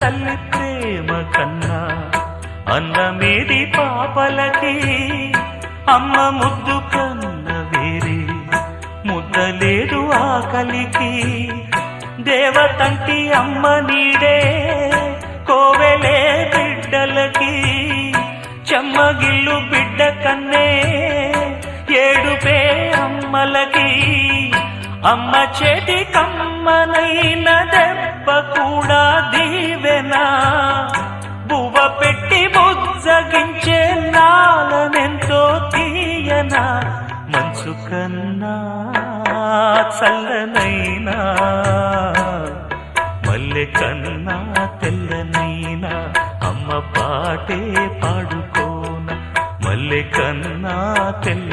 తల్లి ప్రేమ కన్నా అన్నమేది పాపలకి అమ్మ ముద్దు కన్న వేరే ముద్దలేదు ఆకలికి దేవతంటి అమ్మ నీడే కోవెలే బిడ్డలకి చెమ్మగిల్లు బిడ్డ కన్నే ఏడుపే అమ్మలకి అమ్మ చేతి కమ్మనైన దెబ్బ కూడా దీవెనా బువ్వ పెట్టి బుజ్జగించే నాలనెంతో తీయనా మనసు కన్నా చల్లనైనా మల్లె కన్నా తెల్లనైనా అమ్మ పాటే పాడుకోన మల్లె కన్నా తెల్ల